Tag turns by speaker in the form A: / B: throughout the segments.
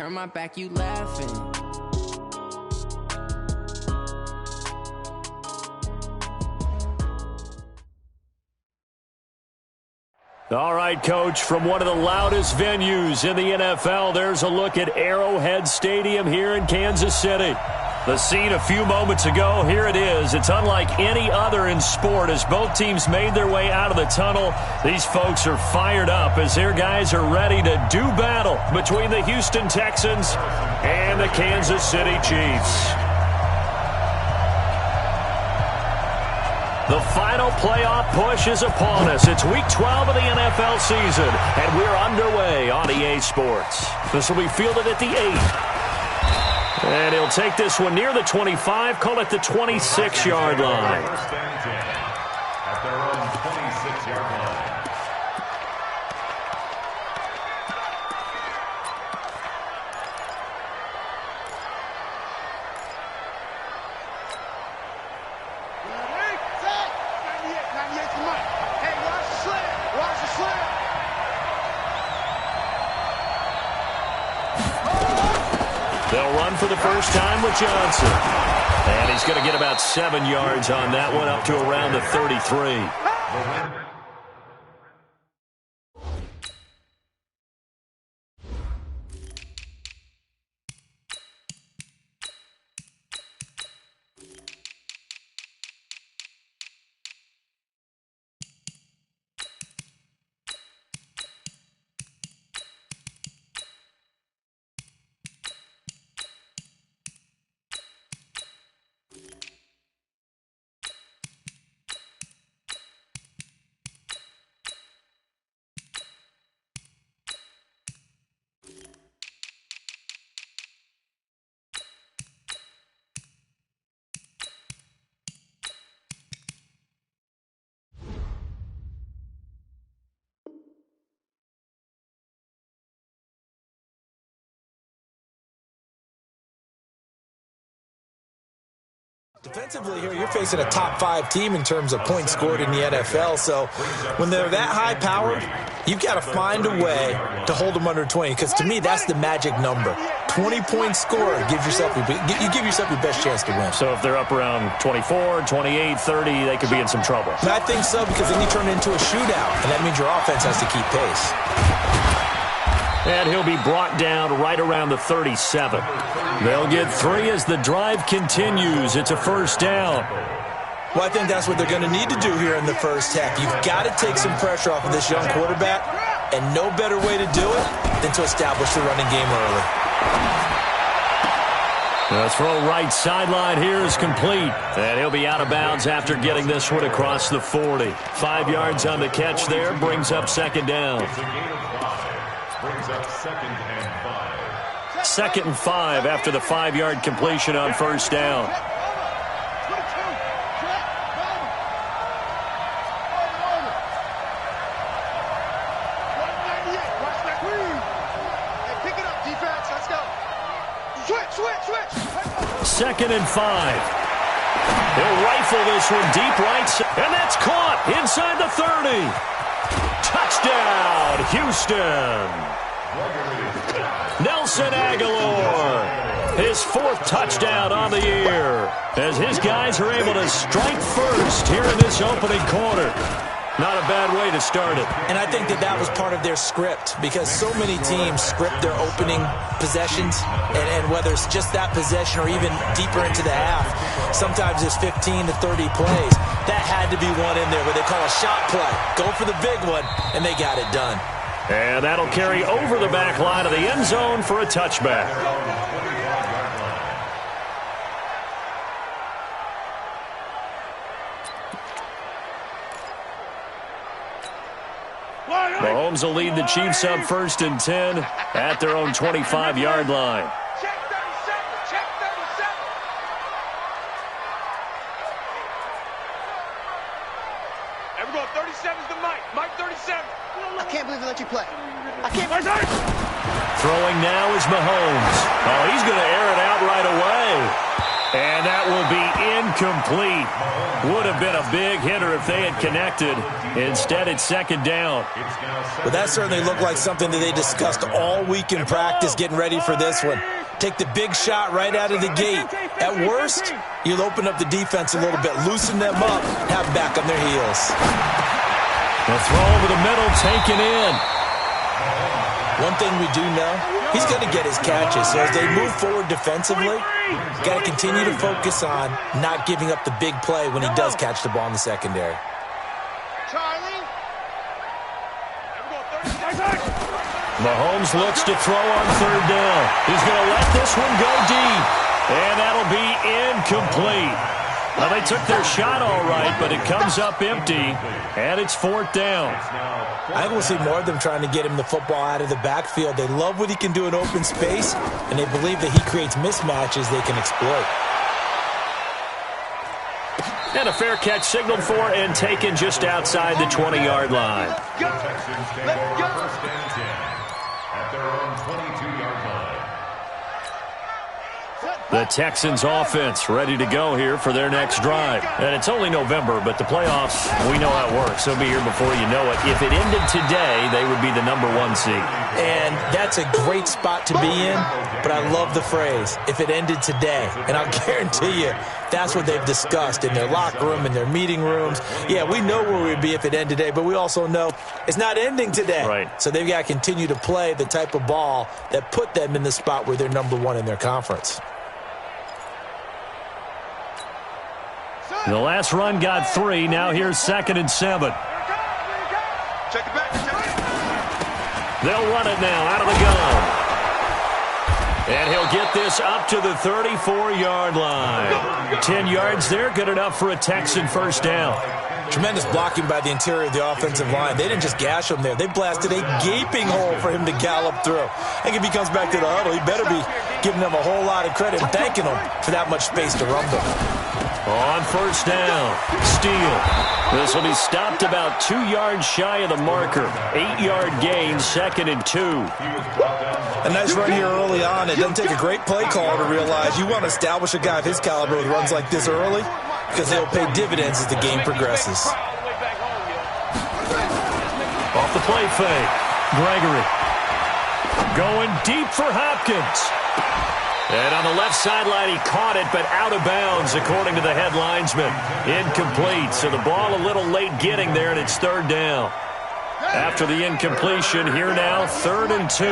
A: turn my back, you laughing.
B: All right, Coach, from one of the loudest venues in the NFL, there's a look at Arrowhead Stadium here in Kansas City. The scene a few moments ago, here it is. It's unlike any other in sport as both teams made their way out of the tunnel. These folks are fired up as their guys are ready to do battle between the Houston Texans and the Kansas City Chiefs. The final playoff push is upon us. It's Week 12 of the NFL season, and we're underway on EA Sports. This will be fielded at the 8. And he'll take this one near the 25, call it the 26-yard line.
C: At their own 26-yard line.
B: They'll run for the first time with Johnson. And he's going to get about 7 yards on that one, up to around the 33.
D: Defensively here, you're facing a top-5 team in terms of points scored in the NFL. So when they're that high-powered, you've got to find a way to hold them under 20. Because to me, that's the magic number. 20 points scored gives yourself you give yourself your best chance to win.
B: So if they're up around 24, 28, 30, they could be in some trouble.
D: And I think so, because then you turn it into a shootout, and that means your offense has to keep pace.
B: And he'll be brought down right around the 37. They'll get 3 as the drive continues. It's a first down.
D: Well, I think that's what they're going to need to do here in the first half. You've got to take some pressure off of this young quarterback, and no better way to do it than to establish the running game early.
B: The throw right sideline here is complete. And he'll be out of bounds after getting this one across the 40. 5 yards on the catch there, brings up second down.
C: Brings up 2nd and 5.
B: 2nd and 5 after the 5-yard completion on first down. Second and 5. They'll rifle this one deep right, and that's caught inside the 30. Touchdown, Houston. Nelson Aguilar, his 4th touchdown on the year, as his guys are able to strike first here in this opening quarter. Not a bad way to start it.
D: And I think that was part of their script, because so many teams script their opening possessions, and whether it's just that possession or even deeper into the half, sometimes it's 15 to 30 plays. That had to be one in there where they call a shot play. Go for the big one, and they got it done.
B: And that'll carry over the back line of the end zone for a touchback. Mahomes will lead the Chiefs up 1st and 10 at their own 25-yard line.
E: Check 37. Check 37. Everyone, 37's the Mike. Mike 37.
F: I can't believe they let you play. I can't believe it.
B: Throwing now is Mahomes. Oh, he's going to air it out right away. And that will be incomplete. Would have been a big hitter if they had connected. Instead, it's second down.
D: But that certainly looked like something that they discussed all week in practice getting ready for this one. Take the big shot right out of the gate. At worst, you'll open up the defense a little bit, loosen them up, have them back on their heels.
B: The throw over the middle, taken in.
D: One thing we do know, he's going to get his catches. So as they move forward defensively, got to continue to focus on not giving up the big play when he does catch the ball in the secondary.
F: Charlie.
B: Mahomes looks to throw on third down. He's going to let this one go deep. And that'll be incomplete. Well, they took their shot all right, but it comes up empty, and it's fourth down.
D: I think we'll see more of them trying to get him the football out of the backfield. They love what he can do in open space, and they believe that he creates mismatches they can exploit.
B: And a fair catch signaled for and taken just outside the 20-yard line.
C: The Texans take over first and 10 at their own 22-yard line.
B: The Texans offense ready to go here for their next drive. And it's only November, but the playoffs, we know how it works. They'll be here before you know it. If it ended today, they would be the #1 seed.
D: And that's a great spot to be in, but I love the phrase, if it ended today. And I'll guarantee you, that's what they've discussed in their locker room, in their meeting rooms. Yeah, we know where we'd be if it ended today, but we also know it's not ending today.
B: Right.
D: So they've got to continue to play the type of ball that put them in the spot where they're #1 in their conference.
B: The last run got 3. Now here's 2nd and 7.
E: Check it back.
B: They'll run it now out of the gun. And he'll get this up to the 34-yard line. 10 yards there, good enough for a Texan first down.
D: Tremendous blocking by the interior of the offensive line. They didn't just gash him there. They blasted a gaping hole for him to gallop through. I think if he comes back to the huddle, he better be giving them a whole lot of credit and thanking them for that much space to rumble.
B: On first down, Steele. This will be stopped about 2 yards shy of the marker. 8-yard gain, 2nd and 2.
D: A nice run here early on. It doesn't take a great play caller to realize you want to establish a guy of his caliber with runs like this early because they'll pay dividends as the game progresses.
B: Off the play fake, Gregory. Going deep for Hopkins. And on the left sideline, he caught it, but out of bounds, according to the head linesman. Incomplete, so the ball a little late getting there, and it's third down. After the incompletion, here now, 3rd and 2.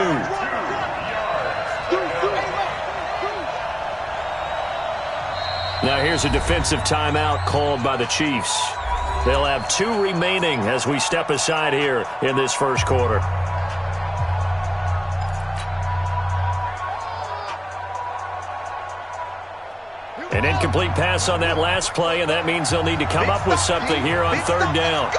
B: Now here's a defensive timeout called by the Chiefs. They'll have 2 remaining as we step aside here in this first quarter. An incomplete pass on that last play, and that means they'll need to come up with something here on third down.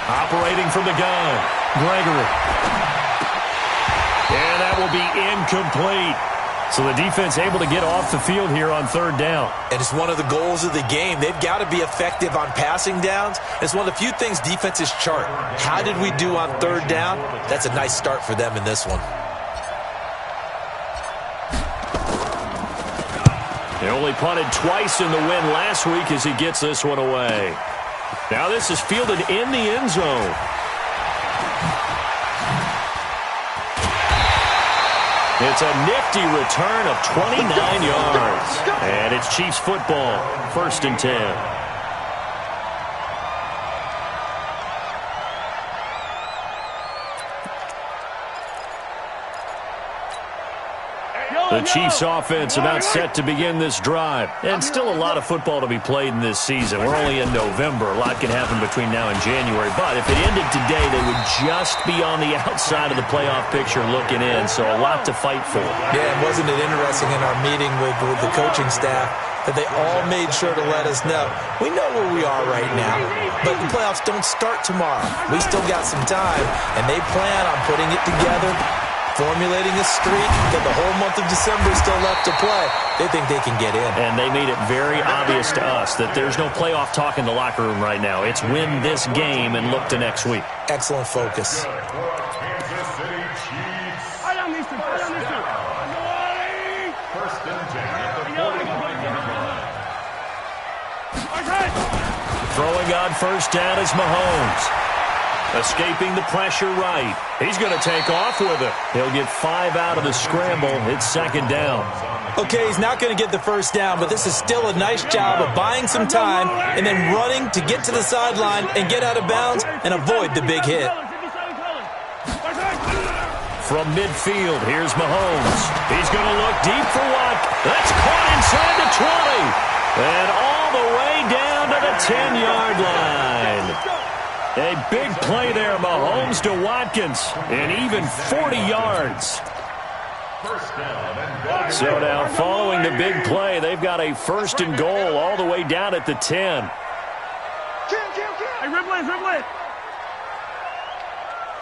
B: Operating from the gun, Gregory. And that will be incomplete. So the defense able to get off the field here on third down.
D: And it's one of the goals of the game. They've got to be effective on passing downs. It's one of the few things defenses chart. How did we do on third down? That's a nice start for them in this one.
B: They only punted twice in the win last week as he gets this one away. Now this is fielded in the end zone. It's a nifty return of 29 yards. And it's Chiefs football, 1st and 10. The Chiefs offense about set to begin this drive. And still a lot of football to be played in this season. We're only in November. A lot can happen between now and January. But if it ended today, they would just be on the outside of the playoff picture looking in. So a lot to fight for.
D: Yeah, and wasn't it interesting in our meeting with the coaching staff that they all made sure to let us know, we know where we are right now, but the playoffs don't start tomorrow. We still got some time, and they plan on putting it together formulating a streak. Got the whole month of December still left to play. They think they can get in.
B: And they made it very obvious to us that there's no playoff talk in the locker room right now. It's win this game and look to next week.
D: Excellent focus.
B: Throwing on first down is Mahomes. Escaping the pressure right. He's going to take off with it. He'll get 5 out of the scramble. It's second down.
D: Okay, he's not going to get the first down, but this is still a nice job of buying some time and then running to get to the sideline and get out of bounds and avoid the big hit.
B: From midfield, here's Mahomes. He's going to look deep for Watt. That's caught inside the 20. And all the way down to the 10-yard line. A big play there, Mahomes to Watkins, and even 40 yards. So now, following the big play, they've got a first and goal all the way down at the 10.
E: Hey, Ribley.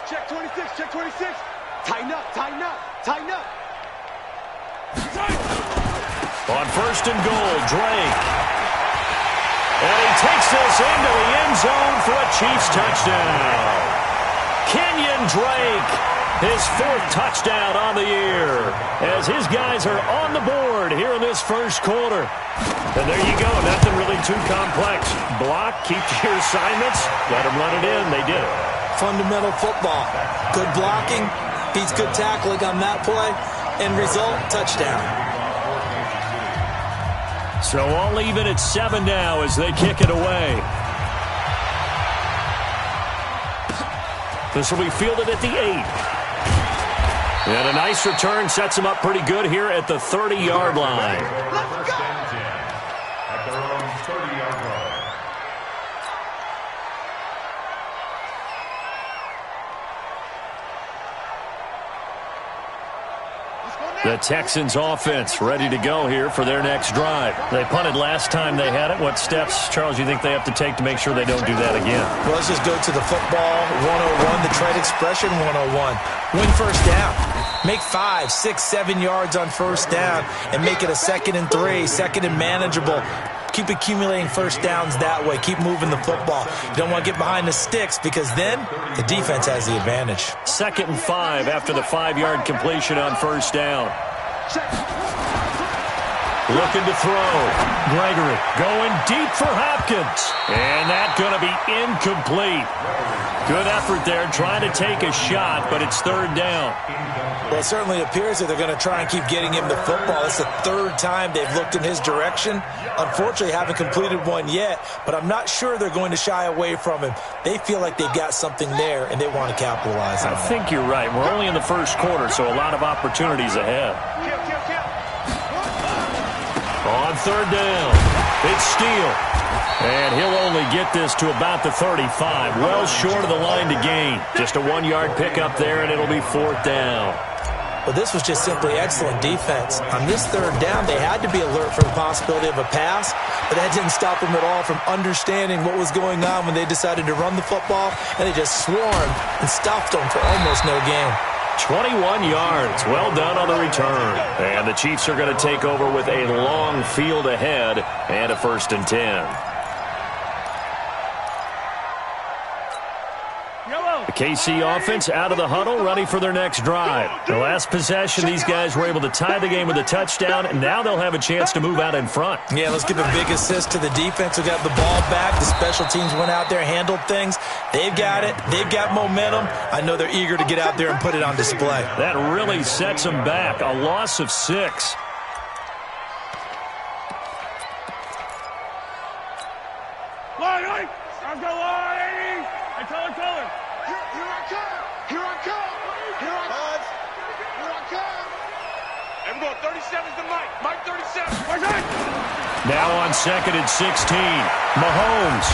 E: Check 26, check 26. Tighten up.
B: On first and goal, Drake. And he takes this into the end zone for a Chiefs touchdown. Kenyon Drake, his 4th touchdown on the year, as his guys are on the board here in this first quarter. And there you go, nothing really too complex. Block, keep your assignments, let them run it in. They did it.
D: Fundamental football. Good blocking, beats good tackling on that play. End result, touchdown.
B: So all even at 7 now as they kick it away. This will be fielded at the 8. And a nice return sets them up pretty good here at the 30-yard line.
C: First and 10 at their own 30-yard line.
B: The Texans offense ready to go here for their next drive. They punted last time they had it. What steps, Charles, you think they have to take to make sure they don't do that again?
D: Well, let's just go to the football 101, the trade expression 101. Win first down. Make 5, 6, 7 yards on first down and make it a 2nd and 3, 2nd and manageable. Keep accumulating first downs that way. Keep moving the football. You don't want to get behind the sticks because then the defense has the advantage.
B: 2nd and 5 after the 5-yard completion on first down. Looking to throw. Gregory going deep for Hopkins. And that's going to be incomplete. Good effort there trying to take a shot, but it's 3rd down.
D: Well, it certainly appears that they're going to try and keep getting him the football. It's the 3rd time they've looked in his direction. Unfortunately, haven't completed one yet, but I'm not sure they're going to shy away from him. They feel like they've got something there, and they want to capitalize on it.
B: I think you're right. We're only in the first quarter, so a lot of opportunities ahead. On 3rd down, it's Steele. And he'll only get this to about the 35, well short of the line to gain. Just a 1-yard pickup there, and it'll be 4th down.
D: Well, this was just simply excellent defense. On this 3rd down, they had to be alert for the possibility of a pass, but that didn't stop them at all from understanding what was going on when they decided to run the football, and they just swarmed and stopped them for almost no gain.
B: 21 yards. Well done on the return. And the Chiefs are going to take over with a long field ahead and a 1st and 10. The KC offense out of the huddle, ready for their next drive. The last possession, these guys were able to tie the game with a touchdown, and now they'll have a chance to move out in front.
D: Yeah, let's give a big assist to the defense who got the ball back. The special teams went out there, handled things. They've got it. They've got momentum. I know they're eager to get out there and put it on display.
B: That really sets them back. A loss of 6.
E: Line! Let's go, line! I tell her. Here I come! Everyone, 37's the Mike. Mike 37.
B: Now on 2nd and 16, Mahomes.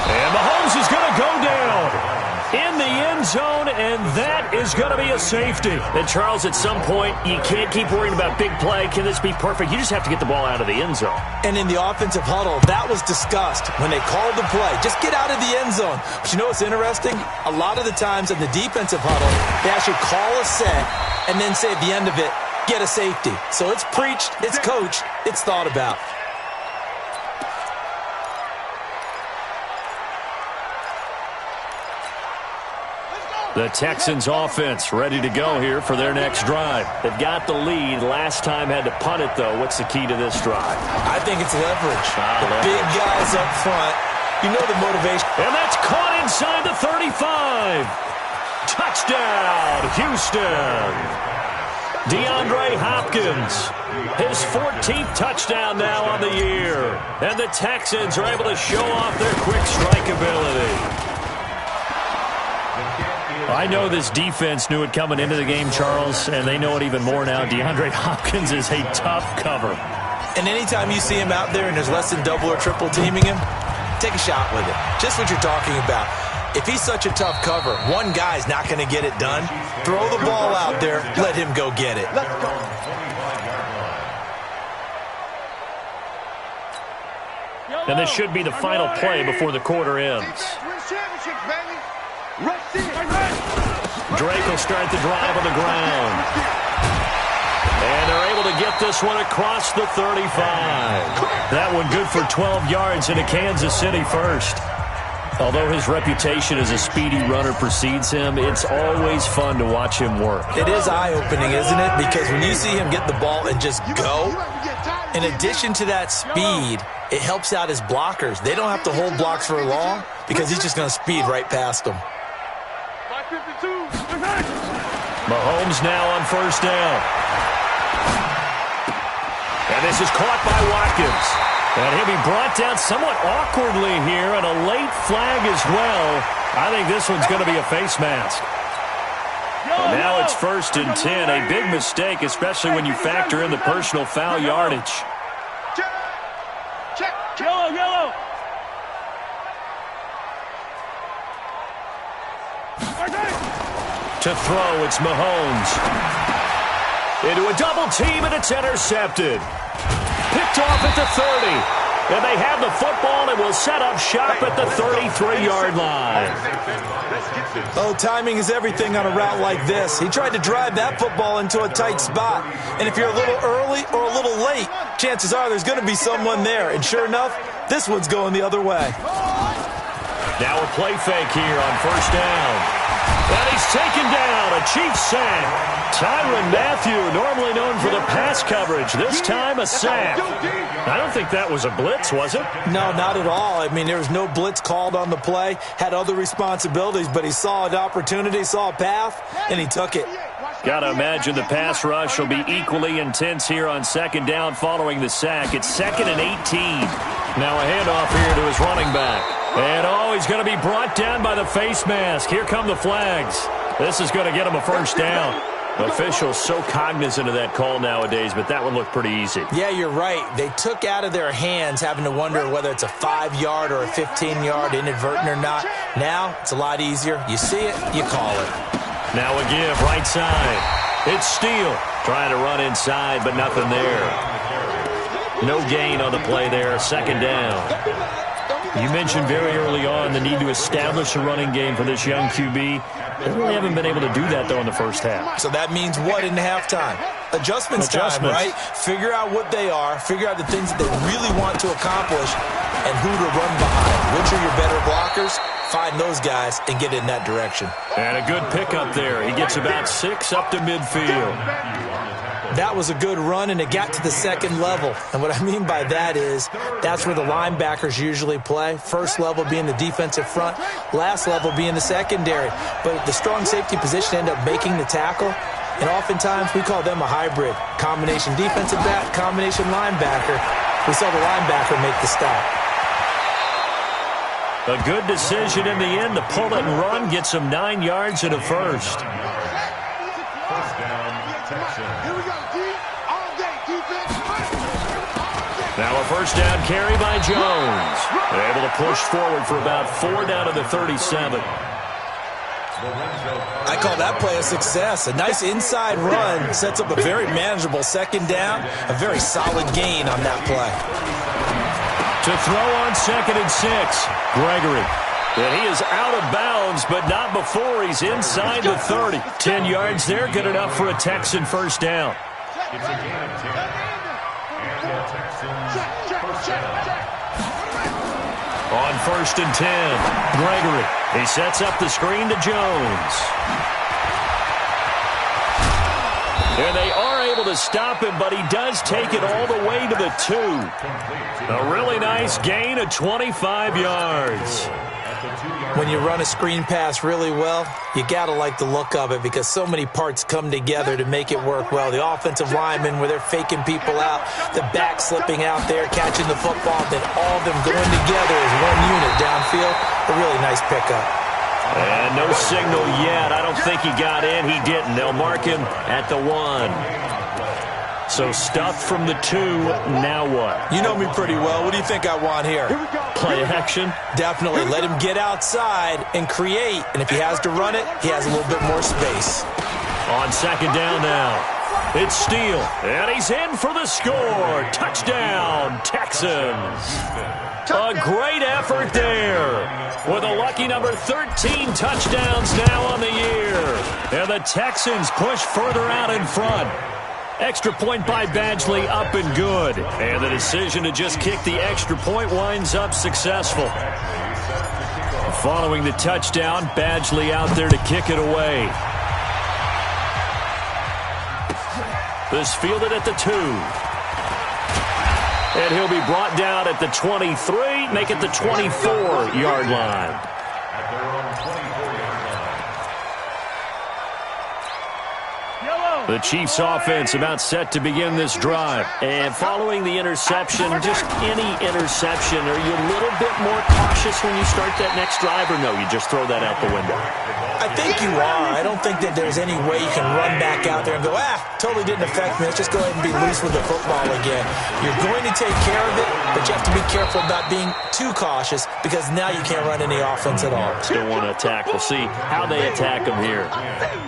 B: And Mahomes is going to go down. in the end zone, and that is going to be a safety. And, Charles, at some point, you can't keep worrying about big play. Can this be perfect? You just have to get the ball out of the end zone.
D: And in the offensive huddle, that was discussed when they called the play. Just get out of the end zone. But you know what's interesting? A lot of the times in the defensive huddle, they actually call a set and then say at the end of it, get a safety. So it's preached, it's coached, it's thought about.
B: The Texans offense ready to go here for their next drive. They've got the lead. Last time had to punt it, though. What's the key to this drive?
D: I think it's leverage. Big guys up front. You know the motivation.
B: And that's caught inside the 35. Touchdown, Houston. DeAndre Hopkins, his 14th touchdown now on the year. And the Texans are able to show off their quick strike ability. I know this defense knew it coming into the game, Charles, and they know it even more now. DeAndre Hopkins is a tough cover.
D: And anytime you see him out there and there's less than double or triple teaming him, take a shot with it. Just what you're talking about. If he's such a tough cover, one guy's not going to get it done. Throw the ball out there. Let him go get it.
F: Let's go.
B: And this should be the final play before the quarter ends. Drake will start the drive on the ground. And they're able to get this one across the 35. That one good for 12 yards into Kansas City first. Although his reputation as a speedy runner precedes him, it's always fun to watch him work.
D: It is eye-opening, isn't it? Because when you see him get the ball and just go, in addition to that speed, it helps out his blockers. They don't have to hold blocks for long because he's just going to speed right past them.
B: Mahomes now on first down. And this is caught by Watkins. And he'll be brought down somewhat awkwardly here, and a late flag as well. I think this one's going to be a face mask. And now it's 1st and 10. A big mistake, especially when you factor in the personal foul yardage.
F: Check. Yellow.
B: To throw, it's Mahomes. Into a double team, and it's intercepted. Picked off at the 30. And they have the football and will set up shop at the 33-yard line.
D: Oh, timing is everything on a route like this. He tried to drive that football into a tight spot. And if you're a little early or a little late, chances are there's going to be someone there. And sure enough, this one's going the other way.
B: Now a play fake here on first down. And he's taken down, a Chiefs sack. Tyrann Mathieu, normally known for the pass coverage, this time a sack. I don't think that was a blitz, was it?
D: No, not at all. I mean, there was no blitz called on the play, had other responsibilities, but he saw an opportunity, saw a path, and he took it.
B: Got to imagine the pass rush will be equally intense here on second down following the sack. It's 2nd and 18. Now a handoff here to his running back. And, he's going to be brought down by the face mask. Here come the flags. This is going to get him a first down. Officials so cognizant of that call nowadays, but that one looked pretty easy.
D: Yeah, you're right. They took out of their hands having to wonder whether it's a 5-yard or a 15-yard inadvertent or not. Now, it's a lot easier. You see it, you call it.
B: Now a give, right side. It's Steele trying to run inside, but nothing there. No gain on the play there, second down. You mentioned very early on the need to establish a running game for this young QB. They really haven't been able to do that, though, in the first half.
D: So that means what in halftime? Adjustments time, right? Figure out what they are, figure out the things that they really want to accomplish, and who to run behind. Which are your better blockers? Find those guys and get in that direction.
B: And a good pickup there. He gets about 6 up to midfield.
D: That was a good run, and it got to the second level. And what I mean by that is that's where the linebackers usually play. First level being the defensive front, last level being the secondary. But the strong safety position ended up making the tackle, and oftentimes we call them a hybrid. Combination defensive back, combination linebacker. We saw the linebacker make the stop.
B: A good decision in the end to pull it and run, gets him 9 yards and a first.
C: First down, Texans.
F: Here we go, D. All day, defense.
B: Now a first down carry by Jones. They're able to push forward for about 4 down to the 37.
D: I call that play a success. A nice inside run sets up a very manageable second down, a very solid gain on that play.
B: To throw on 2nd and 6, Gregory. And he is out of bounds, but not before he's inside the 30. 10 yards there, good enough for a Texan first down.
C: It's a gain of 10. And the Texans first down.
B: On 1st and 10, Gregory. He sets up the screen to Jones. And they are able to stop him, but he does take it all the way to the 2. A really nice gain of 25 yards.
D: When you run a screen pass really well, you got to like the look of it because so many parts come together to make it work well. The offensive linemen, where they're faking people out, the back slipping out there, catching the football, then all of them going together as one unit downfield. A really nice pickup.
B: And no signal yet. I don't think he got in. He didn't. They'll mark him at the 1. So stuffed from the 2. Now what?
D: You know me pretty well. What do you think I want here?
B: Play action?
D: Definitely. Let him get outside and create. And if he has to run it, he has a little bit more space.
B: On 2nd down now. It's Steele. And he's in for the score. Touchdown, Texans. A great effort there. With a lucky number 13 touchdowns now on the year. And the Texans push further out in front. Extra point by Badgley, up and good. And the decision to just kick the extra point winds up successful. Following the touchdown, Badgley out there to kick it away. This fielded at the 2. And he'll be brought down at the 23, make it the 24-yard line.
C: At their own 24-yard line.
B: The Chiefs offense about set to begin this drive. And following the interception, just any interception, are you a little bit more cautious when you start that next drive, or no, you just throw that out the window?
D: I think you are. I don't think that there's any way you can run back out there and go, totally didn't affect me. Let's just go ahead and be loose with the football again. You're going to take care of it, but you have to be careful about being too cautious because now you can't run any offense at all.
B: Still want to attack. We'll see how they attack them here.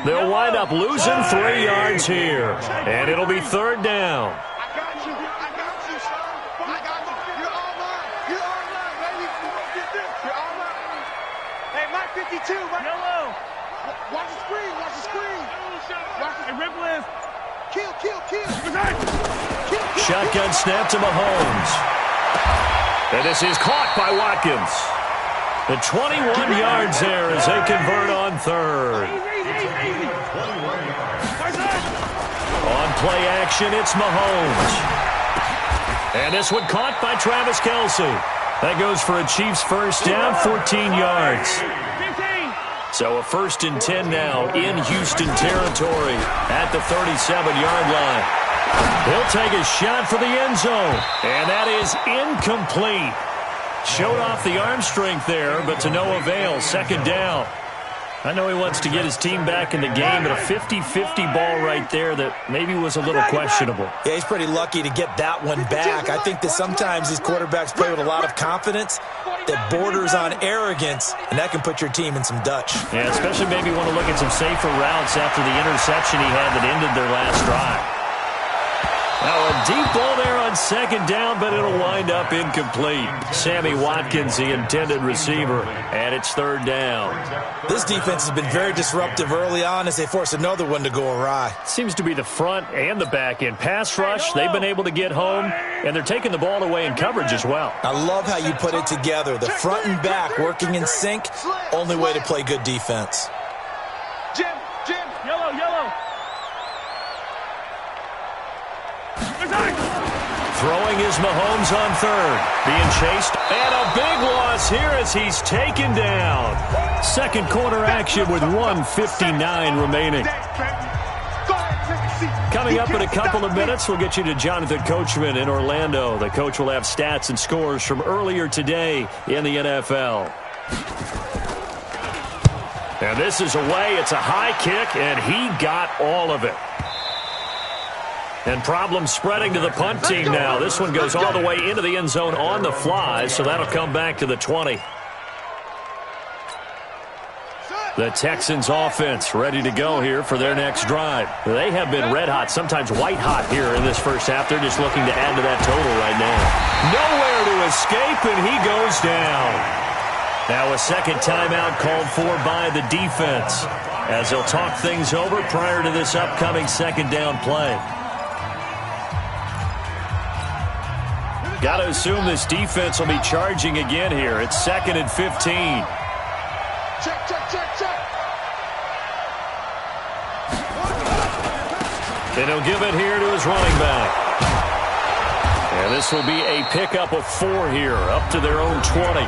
B: They'll wind up losing 3 yards here, and it'll be 3rd down.
F: I got you, son. I got you. You're all mine. You're all mine, baby. You're all mine.
E: Hey, Mike 52, Mike. Yellow.
F: Watch the screen. Watch the screen.
E: Hey, rip list.
F: Kill.
B: Shotgun snap to Mahomes. And this is caught by Watkins. The 21 yards there as they convert on 3rd. On play action, it's Mahomes. And this one caught by Travis Kelce. That goes for a Chiefs first down, 14 yards. So a 1st and 10 now in Houston territory at the 37-yard line. He'll take a shot for the end zone, and that is incomplete. Showed off the arm strength there, but to no avail. 2nd down. I know he wants to get his team back in the game, but a 50-50 ball right there that maybe was a little questionable.
D: Yeah, he's pretty lucky to get that one back. I think that sometimes these quarterbacks play with a lot of confidence that borders on arrogance, and that can put your team in some Dutch.
B: Yeah, especially maybe want to look at some safer routes after the interception he had that ended their last drive. Now a deep ball there on 2nd down, but it'll wind up incomplete. Sammy Watkins, the intended receiver, and it's 3rd down.
D: This defense has been very disruptive early on as they force another one to go awry.
B: Seems to be the front and the back end. Pass rush, they've been able to get home, and they're taking the ball away in coverage as well.
D: I love how you put it together. The front and back working in sync, only way to play good defense.
E: Jim. Yellow.
B: Throwing is Mahomes on 3rd. Being chased. And a big loss here as he's taken down. 2nd quarter action with 1:59 remaining. Coming up in a couple of minutes, we'll get you to Jonathan Coachman in Orlando. The coach will have stats and scores from earlier today in the NFL. And this is away. It's a high kick, and he got all of it. And problems spreading to the punt team now. This one goes all the way into the end zone on the fly, so that'll come back to the 20. The Texans offense ready to go here for their next drive. They have been red hot, sometimes white hot here in this first half. They're just looking to add to that total right now. Nowhere to escape, and he goes down. Now a second timeout called for by the defense as they'll talk things over prior to this upcoming second down play. Got to assume this defense will be charging again here. It's 2nd and 15.
F: Check, check, check, check.
B: And he'll give it here to his running back. And this will be a pickup of 4 here, up to their own 20.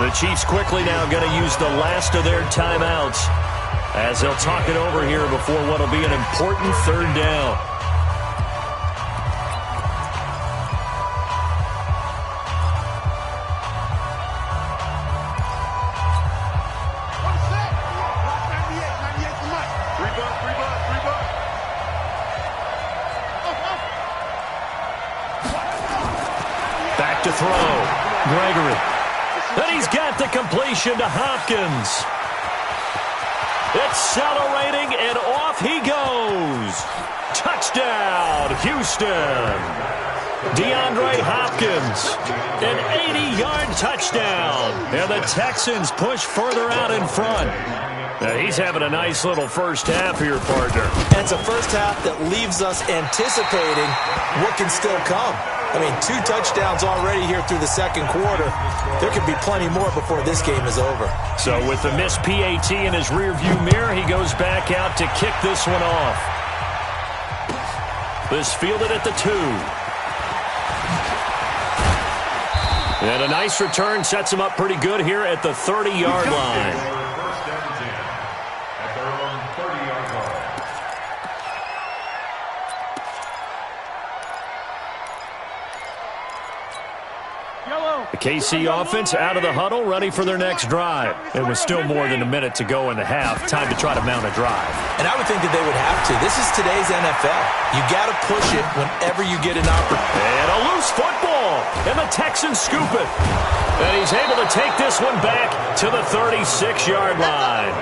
B: The Chiefs quickly now going to use the last of their timeouts as they'll talk it over here before what will be an important third down. Back to throw. Gregory. And he's got the completion to Hopkins. Accelerating, and off he goes. Touchdown, Houston. DeAndre Hopkins, an 80-yard touchdown. And the Texans push further out in front. Now he's having a nice little first half here, partner.
D: And it's a first half that leaves us anticipating what can still come. I mean, 2 touchdowns already here through the second quarter. There could be plenty more before this game is over.
B: So with the missed PAT in his rearview mirror, he goes back out to kick this one off. This fielded at the 2. And a nice return sets him up pretty good here at the 30-yard line. The KC offense out of the huddle, ready for their next drive. It was still more than a minute to go in the half. Time to try to mount a drive.
D: And I would think that they would have to. This is today's NFL. You got to push it whenever you get an opportunity.
B: And a loose football. And the Texans scoop it. And he's able to take this one back to the 36-yard line.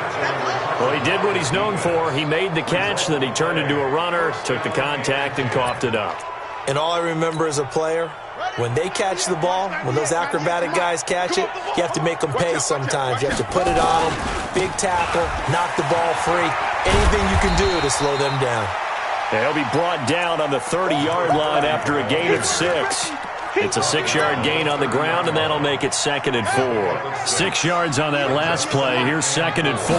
B: Well, he did what he's known for. He made the catch, then he turned into a runner, took the contact, and coughed it up.
D: And all I remember as a player, when they catch the ball, when those acrobatic guys catch it, you have to make them pay sometimes. You have to put it on them, big tackle, knock the ball free. Anything you can do to slow them down.
B: And he'll be brought down on the 30-yard line after a gain of 6. It's a 6-yard gain on the ground, and that'll make it 2nd and 4. 6 yards on that last play. Here's 2nd and 4.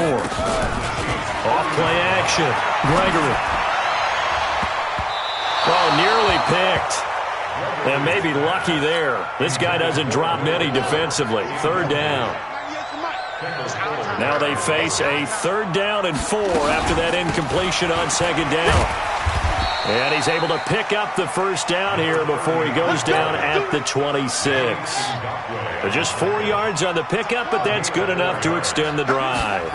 B: Off-play action. Gregory. Oh, nearly picked. And maybe lucky there. This guy doesn't drop many defensively. 3rd down. Now they face a 3rd down and 4 after that incompletion on 2nd down. And he's able to pick up the first down here before he goes down at the 26. Just 4 yards on the pickup, but that's good enough to extend the drive.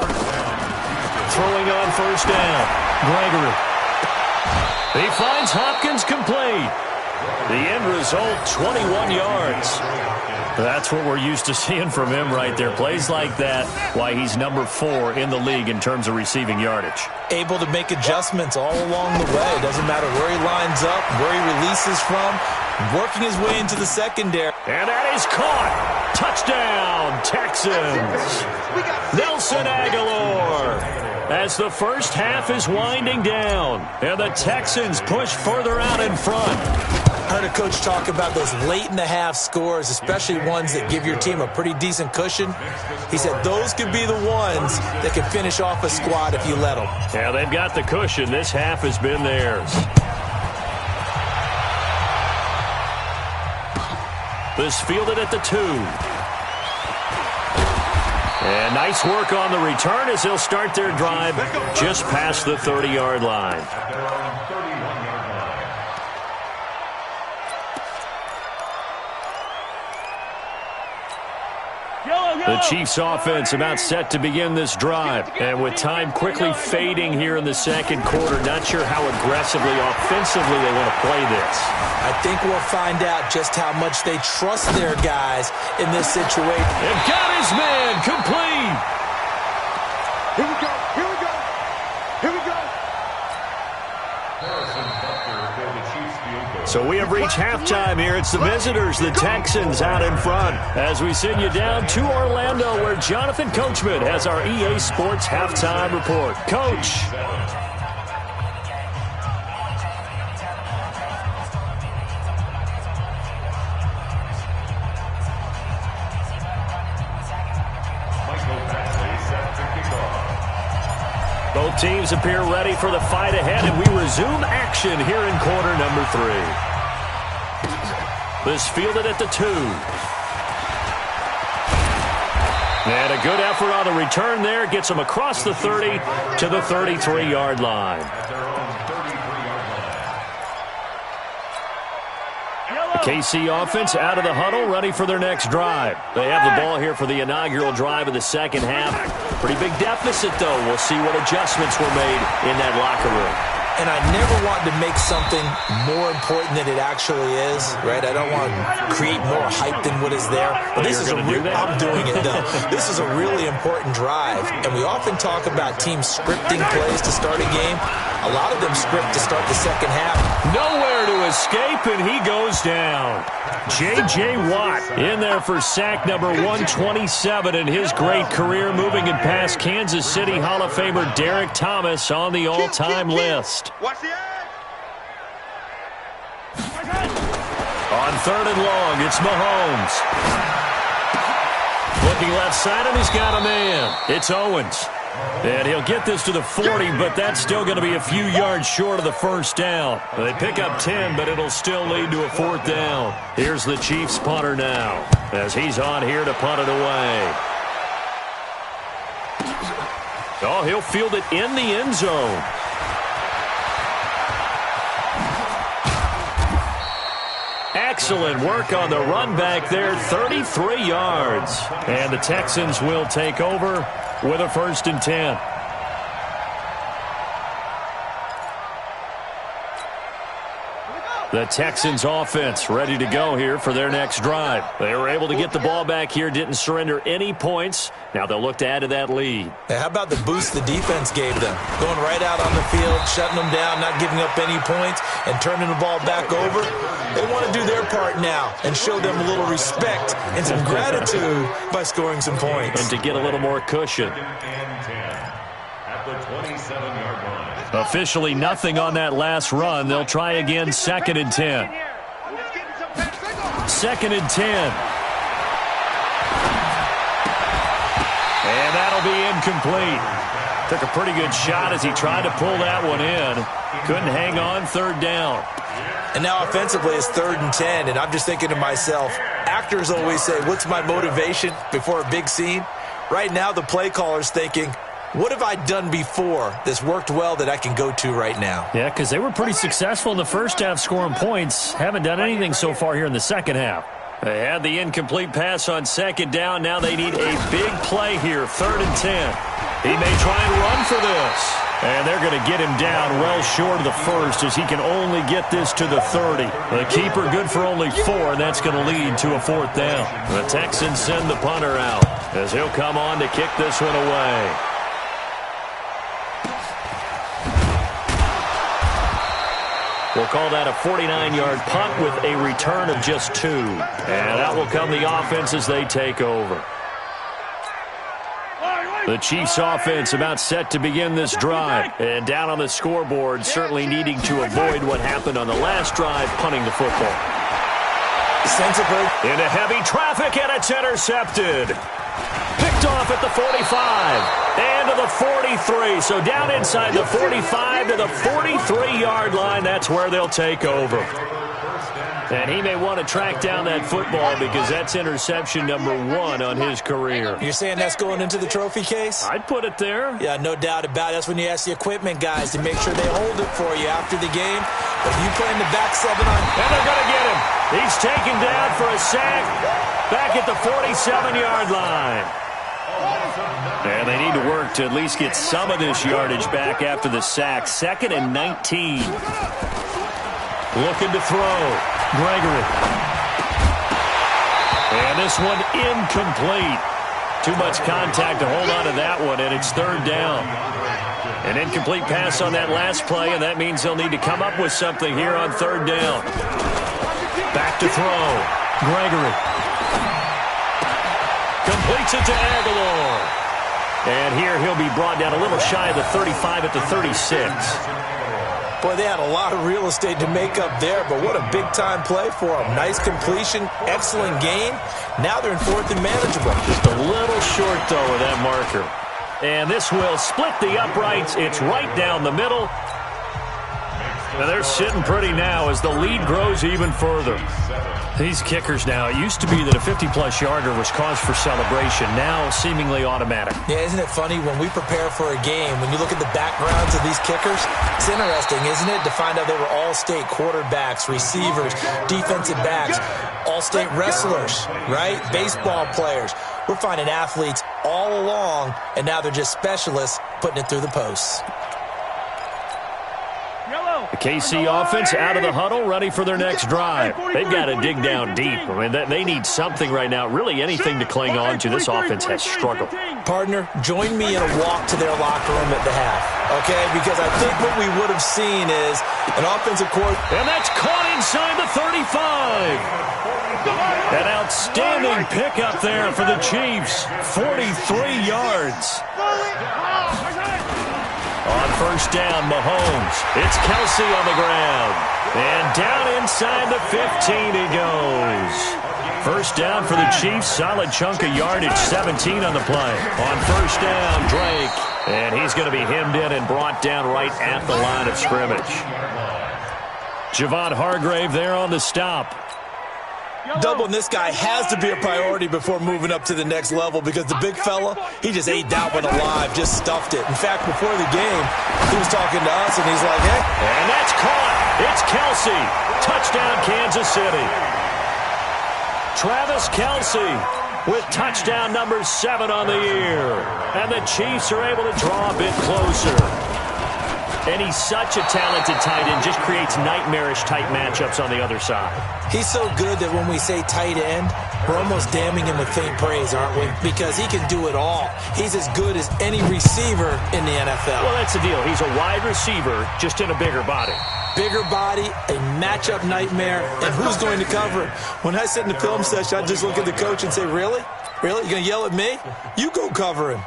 B: Throwing on 1st down. Gregory. He finds Hopkins complete. The end result, 21 yards. That's what we're used to seeing from him right there. Plays like that, why he's number 4 in the league in terms of receiving yardage.
D: Able to make adjustments all along the way. Doesn't matter where he lines up, where he releases from, working his way into the secondary.
B: And that is caught. Touchdown, Texans. Nelson Aguilar. As the first half is winding down, and the Texans push further out in front.
D: I heard a coach talk about those late-in-the-half scores, especially ones that give your team a pretty decent cushion. He said those could be the ones that can finish off a squad if you let them.
B: Yeah, they've got the cushion. This half has been theirs. This fielded at the 2. And nice work on the return as they'll start their drive just past the 30-yard line. The Chiefs offense about set to begin this drive. And with time quickly fading here in the second quarter, not sure how aggressively, offensively they want to play this.
D: I think we'll find out just how much they trust their guys in this situation.
B: And got his man complete. So we have reached halftime here. It's the visitors, the Texans, out in front. As we send you down to Orlando, where Jonathan Coachman has our EA Sports halftime report. Coach. Both teams appear ready for the fight ahead, and we resume action here in quarter number 3. This fielded at the 2. And a good effort on the return there. Gets them across the 30 to the 33-yard line. The KC offense out of the huddle, ready for their next drive. They have the ball here for the inaugural drive of the second half. Pretty big deficit, though. We'll see what adjustments were made in that locker room.
D: And I never want to make something more important than it actually is, right? I don't want to create more hype than what is there. But this is I'm doing it, though. This is a really important drive. And we often talk about teams scripting plays to start a game. A lot of them script to start the second half.
B: Nowhere to escape, and he goes down. J.J. Watt in there for sack number 127 in his great career, moving it past Kansas City Hall of Famer Derek Thomas on the all-time list.
F: Watch the edge.
B: On 3rd and long, it's Mahomes. Looking left side, and he's got a man. It's Owens. And he'll get this to the 40, but that's still going to be a few yards short of the first down. They pick up 10, but it'll still lead to a 4th down. Here's the Chiefs punter now, as he's on here to punt it away. Oh, he'll field it in the end zone. Excellent work on the run back there, 33 yards. And the Texans will take over with a 1st and 10. The Texans offense ready to go here for their next drive. They were able to get the ball back here, didn't surrender any points. Now they'll look to add to that lead.
D: Hey, how about the boost the defense gave them? Going right out on the field, shutting them down, not giving up any points, and turning the ball back over. They want to do their part now and show them a little respect and some gratitude by scoring some points.
B: And to get a little more cushion.
C: At the 27-yard line.
B: Officially nothing on that last run. They'll try again, 2nd and 10. 2nd and 10. And that'll be incomplete. Took a pretty good shot as he tried to pull that one in. Couldn't hang on, 3rd down.
D: And now offensively it's 3rd and 10, and I'm just thinking to myself, actors always say, what's my motivation before a big scene? Right now the play caller's thinking, what have I done before that's worked well that I can go to right now?
B: Yeah, because they were pretty successful in the first half scoring points. Haven't done anything so far here in the second half. They had the incomplete pass on 2nd down. Now they need a big play here, 3rd and 10. He may try and run for this. And they're going to get him down well short of the 1st as he can only get this to the 30. The keeper good for only 4, and that's going to lead to a 4th down. The Texans send the punter out as he'll come on to kick this one away. We'll call that a 49-yard punt with a return of just 2. And out will come the offense as they take over. The Chiefs offense about set to begin this drive. And down on the scoreboard, certainly needing to avoid what happened on the last drive, punting the football.
D: Sensible.
B: Into heavy traffic, and it's intercepted. Picked off at the 45 and to the 43. So down inside the 45 to the 43-yard line. That's where they'll take over. And he may want to track down that football because that's interception number 1 on his career.
D: You're saying that's going into the trophy case?
B: I'd put it there.
D: Yeah, no doubt about it. That's when you ask the equipment guys to make sure they hold it for you after the game. But you playing the back 7 on...
B: And they're going to get him. He's taken down for a sack back at the 47-yard line. And they need to work to at least get some of this yardage back after the sack. 2nd and 19. Looking to throw. Gregory. And this one incomplete. Too much contact to hold on to that one, and it's 3rd down. An incomplete pass on that last play, and that means they'll need to come up with something here on third down. Back to throw. Gregory. Completes it to Aguilar. And here he'll be brought down a little shy of the 35 at the 36.
D: Boy, they had a lot of real estate to make up there, but what a big-time play for them. Nice completion, excellent gain. Now they're in fourth and manageable.
B: Just a little short, though, of that marker. And this will split the uprights. It's right down the middle. And they're sitting pretty now as the lead grows even further. These kickers now, it used to be that a 50-plus yarder was cause for celebration. Now seemingly automatic.
D: Yeah, isn't it funny when we prepare for a game, when you look at the backgrounds of these kickers, it's interesting, isn't it, to find out they were all-state quarterbacks, receivers, defensive backs, all-state wrestlers, right? Baseball players. We're finding athletes all along, and now they're just specialists putting it through the posts.
B: The KC offense out of the huddle, ready for their next drive. They've got to dig down deep. I mean, they need something right now, really anything to cling on to. This offense has struggled.
D: Partner, join me in a walk to their locker room at the half, okay? Because I think what we would have seen is an offensive coordinator.
B: And that's caught inside the 35. An outstanding pickup there for the Chiefs. 43 yards. On first down, Mahomes. It's Kelsey on the ground. And down inside the 15 he goes. First down for the Chiefs. Solid chunk of yardage, 17 on the play. On first down, Drake. And he's going to be hemmed in and brought down right at the line of scrimmage. Javon Hargrave there on the stop.
D: Doubling this guy has to be a priority before moving up to the next level because the big fella, he just ate that one alive, just stuffed it. In fact, before the game, he was talking to us, and he's like, hey.
B: And that's caught. It's Kelsey. Touchdown, Kansas City. Travis Kelsey with touchdown number 7 on the year. And the Chiefs are able to draw a bit closer. And he's such a talented tight end, just creates nightmarish-type matchups on the other side.
D: He's so good that when we say tight end, we're almost damning him with faint praise, aren't we? Because he can do it all. He's as good as any receiver in the NFL.
B: Well, that's the deal. He's a wide receiver, just in a bigger body.
D: Bigger body, a matchup nightmare, and who's going to cover him? When I sit in the film session, I just look at the coach and say, really? Really? You're going to yell at me? You go cover him.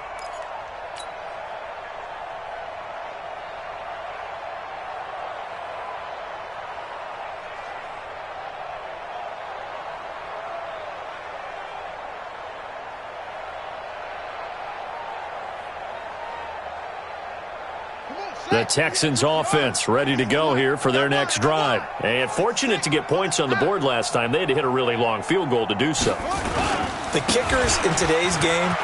B: The Texans offense ready to go here for their next drive. And fortunate to get points on the board last time. They had to hit a really long field goal to do so.
D: The kickers in today's game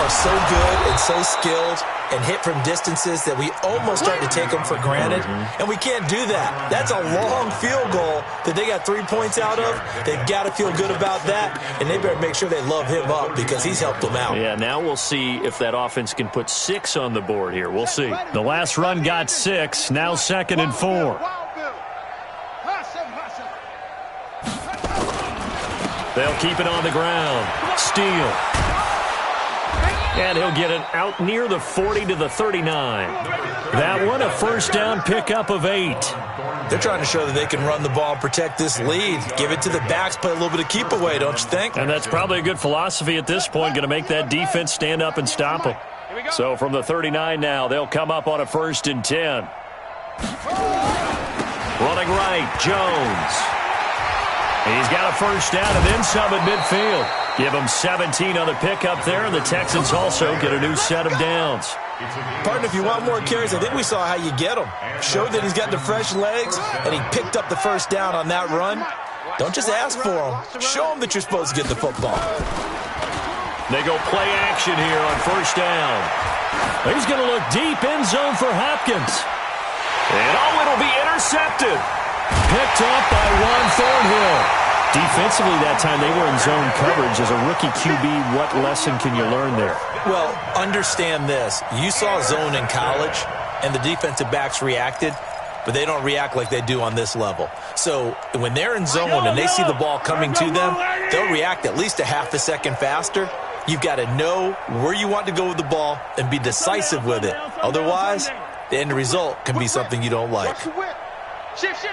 D: are so good and so skilled and hit from distances that we almost start to take them for granted. And we can't do that. That's a long field goal that they got 3 points out of. They've got to feel good about that, and they better make sure they love him up because he's helped them out.
B: Yeah, now we'll see if that offense can put 6 on the board here. We'll see. The last run got 6, now 2nd and 4. They'll keep it on the ground. Steele. And he'll get it out near the 40 to the 39. That one, a first down pickup of 8.
D: They're trying to show that they can run the ball and protect this lead. Give it to the backs, play a little bit of keep away, don't you think?
B: And that's probably a good philosophy at this point, going to make that defense stand up and stop them. So from the 39 now, they'll come up on a 1st and 10. Running right, Jones. He's got a first down and then some at midfield. Give him 17 on the pickup there, and the Texans also get a new set of downs.
D: Partner, if you want more carries, I think we saw how you get them. Showed that he's got the fresh legs, and he picked up the first down on that run. Don't just ask for them. Show them that you're supposed to get the football.
B: They go play action here on first down. He's going to look deep end zone for Hopkins. And it'll be intercepted. Picked up by Juan Thornhill. Defensively that time, they were in zone coverage. As a rookie QB, what lesson can you learn there?
D: Well, understand this. You saw zone in college, and the defensive backs reacted, but they don't react like they do on this level. So when they're in zone and they see the ball coming to them, they'll react at least a half a second faster. You've got to know where you want to go with the ball and be decisive with it. Otherwise, the end result can be something you don't like.
F: Shift.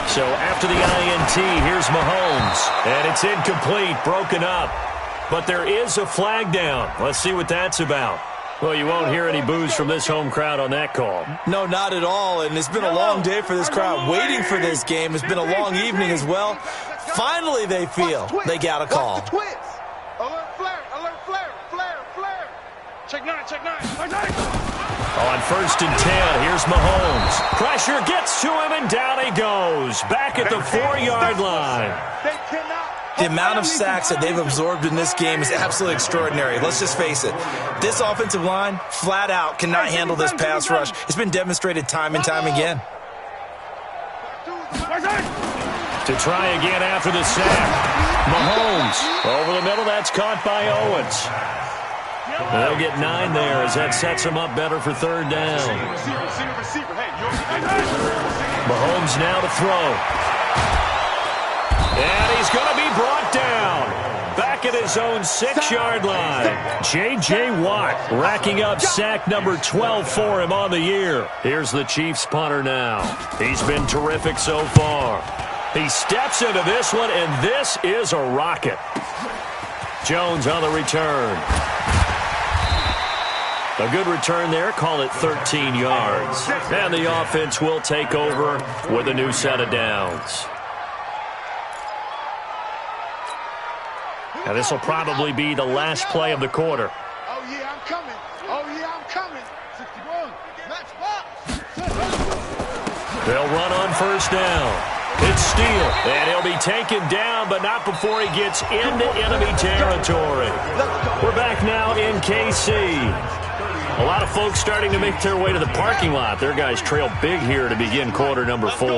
B: So after the INT, here's Mahomes. And it's incomplete, broken up. But there is a flag down. Let's see what that's about. Well, you won't hear any boos from this home crowd on that call.
D: No, not at all. And it's been a long day for this crowd waiting for this game. It's been a long evening as well. Finally, they feel they got a call.
F: Alert flare. Check nine.
B: On 1st and 10, here's Mahomes. Pressure gets to him, and down he goes. Back at the 4-yard line.
F: They cannot.
D: The amount of sacks that they've absorbed in this game is absolutely extraordinary. Let's just face it. This offensive line, flat out, cannot handle this pass rush. It's been demonstrated time and time again.
B: To try again after the sack. Mahomes over the middle. That's caught by Owens. They'll get 9 there as that sets them up better for 3rd down. Mahomes now to throw. And he's going to be brought down. Back at his own 6-yard line. J.J. Watt racking up sack number 12 for him on the year. Here's the Chiefs punter now. He's been terrific so far. He steps into this one, and this is a rocket. Jones on the return. A good return there. Call it 13 yards. And the offense will take over with a new set of downs. Now, this will probably be the last play of the quarter.
F: Oh, yeah, I'm coming. 61. Match box.
B: They'll run on 1st down. It's Steele, and he'll be taken down, but not before he gets into enemy territory. We're back now in KC. A lot of folks starting to make their way to the parking lot. Their guys trail big here to begin quarter number 4.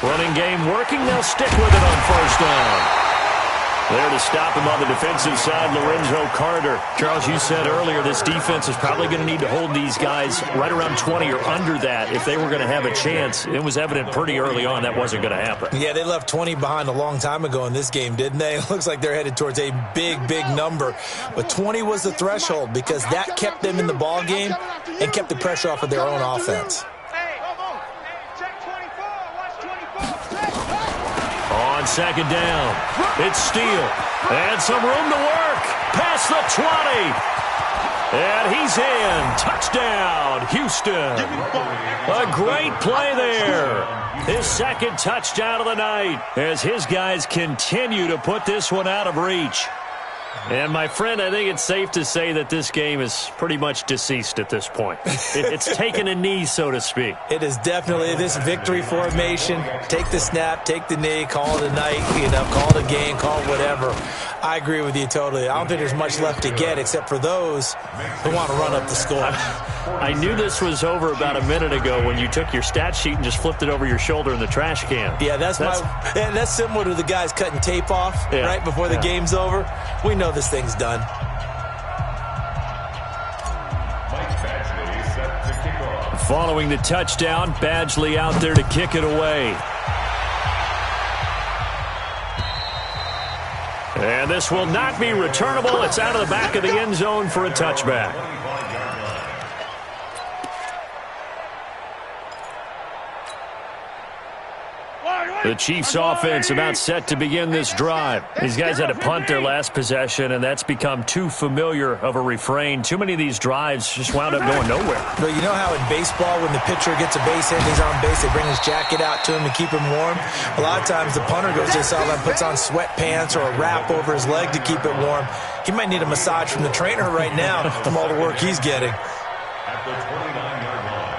B: Running game working. They'll stick with it on 1st down. There to stop him on the defensive side, Lorenzo Carter. Charles, you said earlier this defense is probably going to need to hold these guys right around 20 or under that if they were going to have a chance. It was evident pretty early on that wasn't going to happen.
D: Yeah, they left 20 behind a long time ago in this game, didn't they? It looks like they're headed towards a big number. But 20 was the threshold because that kept them in the ball game and kept the pressure off of their own offense.
B: On 2nd down, it's Steele. And some room to work. Past the 20. And he's in. Touchdown, Houston. A great play there. His 2nd touchdown of the night as his guys continue to put this one out of reach. And, my friend, I think it's safe to say that this game is pretty much deceased at this point. It's taken a knee, so to speak.
D: It is definitely this victory formation. Take the snap, take the knee, call it a night, call it a game, call it whatever. I agree with you totally. I don't think there's much left to get except for those who want to run up the score.
B: I knew this was over about a minute ago when you took your stat sheet and just flipped it over your shoulder in the trash can.
D: Yeah, that's similar to the guys cutting tape off right before the game's over. We know this thing's done.
B: Following the touchdown, Badgley out there to kick it away. And this will not be returnable. It's out of the back of the end zone for a touchback. The Chiefs offense about set to begin this drive. These guys had to punt their last possession, and that's become too familiar of a refrain. Too many of these drives just wound up going nowhere.
D: But you know how in baseball, when the pitcher gets a base hit and he's on base, they bring his jacket out to him to keep him warm? A lot of times the punter goes to the sideline, puts on sweatpants or a wrap over his leg to keep it warm. He might need a massage from the trainer right now from all the work he's getting.
C: At the 29-yard line.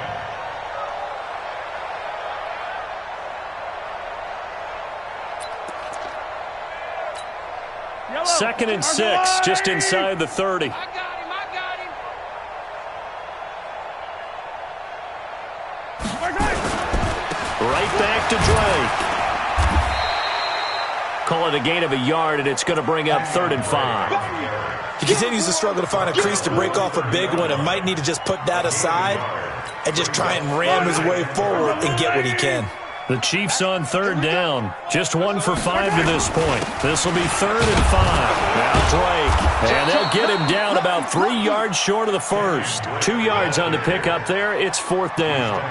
B: 2nd and 6, just inside the 30.
E: I got him.
B: Right back to Drake. Call it a gain of a yard, and it's going to bring up 3rd and 5.
D: He continues to struggle to find a crease to break off a big one and might need to just put that aside and just try and ram his way forward and get what he can.
B: The Chiefs on third down. Just 1 for 5 to this point. This will be 3rd and 5. Now Drake. And they'll get him down about 3 yards short of the first. 2 yards on the pickup there. It's 4th down.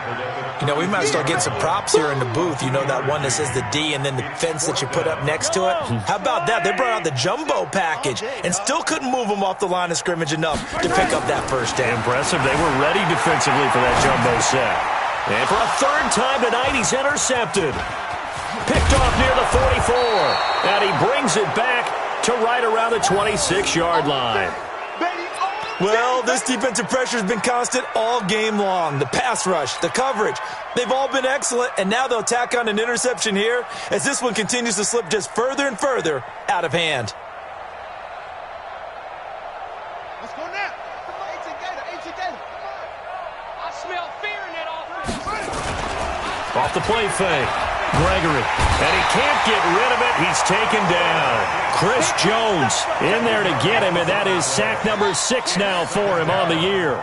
D: You know, we might start getting some props here in the booth. You know, that one that says the D and then the fence that you put up next to it? How about that? They brought out the jumbo package and still couldn't move them off the line of scrimmage enough to pick up that first down.
B: Impressive. They were ready defensively for that jumbo set. And for a 3rd time tonight, he's intercepted. Picked off near the 44. And he brings it back to right around the 26-yard line.
D: Well, this defensive pressure has been constant all game long. The pass rush, the coverage, they've all been excellent, and now they'll tack on an interception here as this one continues to slip just further and further out of hand.
F: Let's go now. Come on, 18 Gator.
E: I smell fear in that offense.
B: Off the play fake. Gregory. And he can't get rid of it. He's taken down. Chris Jones in there to get him, and that is sack number 6 now for him on the year.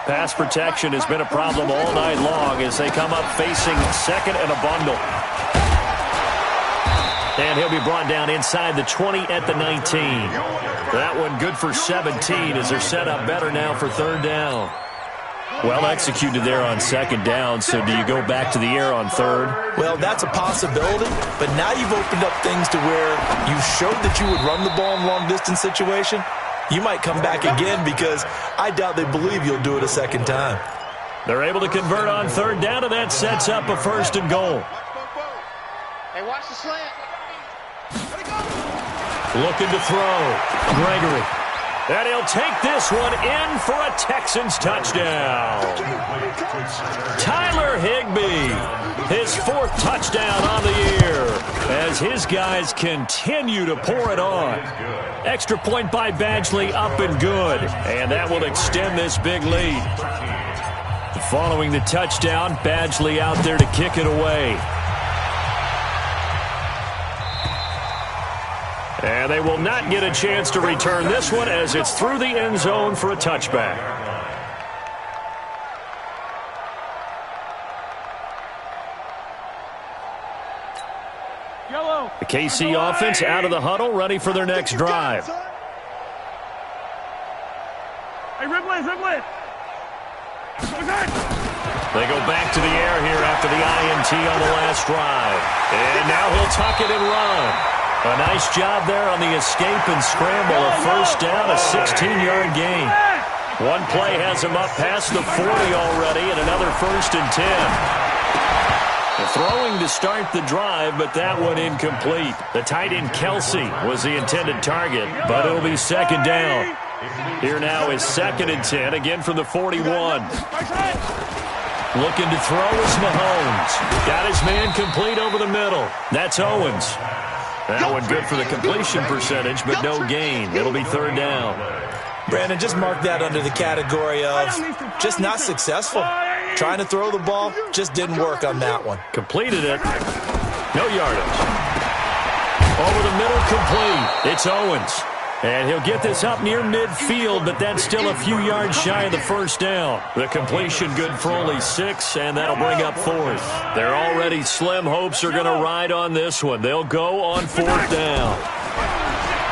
B: Pass protection has been a problem all night long as they come up facing 2nd and a bundle. And he'll be brought down inside the 20 at the 19. That one good for 17 as they're set up better now for 3rd down. Well executed there on 2nd down, so do you go back to the air on 3rd?
D: Well, that's a possibility, but now you've opened up things to where you showed that you would run the ball in long-distance situation. You might come back again because I doubt they believe you'll do it a 2nd time.
B: They're able to convert on 3rd down, and that sets up a 1st and goal.
F: Hey, watch the slant.
B: Looking to throw. Gregory. And he'll take this one in for a Texans touchdown. Tyler Higbee, his 4th touchdown on the year as his guys continue to pour it on. Extra point by Badgley up and good, and that will extend this big lead. Following the touchdown, Badgley out there to kick it away. And they will not get a chance to return this one as it's through the end zone for a touchback. The KC offense out of the huddle, ready for their next drive.
E: Hey, Ridley.
B: They go back to the air here after the INT on the last drive. And now he'll tuck it and run. A nice job there on the escape and scramble. A 1st down, a 16-yard gain. One play has him up past the 40 already, and another 1st and 10. Throwing to start the drive, but that one incomplete. The tight end Kelsey was the intended target, but it'll be 2nd down. Here now is 2nd and 10, again from the 41. Looking to throw is Mahomes. Got his man complete over the middle. That's Owens. That one good for the completion percentage, but no gain. It'll be 3rd down.
D: Brandon, just mark that under the category of just not successful. Trying to throw the ball, just didn't work on that one.
B: Completed it. No yardage. Over the middle, complete. It's Owens. And he'll get this up near midfield, but that's still a few yards shy of the 1st down. The completion good for only 6, and that'll bring up 4th. They're already slim hopes are going to ride on this one. They'll go on 4th down.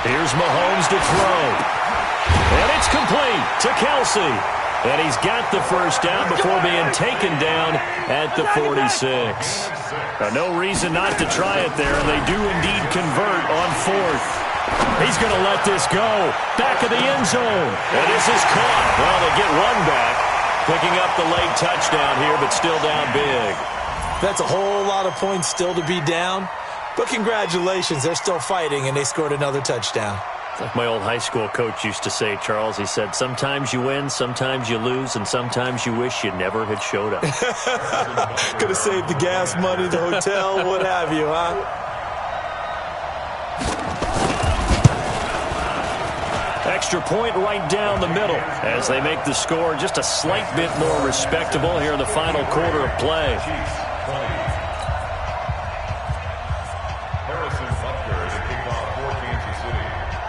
B: Here's Mahomes to throw. And it's complete to Kelsey. And he's got the 1st down before being taken down at the 46. Now, no reason not to try it there, and they do indeed convert on 4th. He's going to let this go. Back of the end zone. And this is caught. Well, they get one back. Picking up the late touchdown here, but still down big.
D: That's a whole lot of points still to be down. But congratulations, they're still fighting, and they scored another touchdown.
B: Like my old high school coach used to say, Charles, he said, sometimes you win, sometimes you lose, and sometimes you wish you never had showed up.
D: Could have saved the gas money, the hotel, what have you, huh?
B: Extra point right down the middle as they make the score just a slight bit more respectable here in the final quarter of play.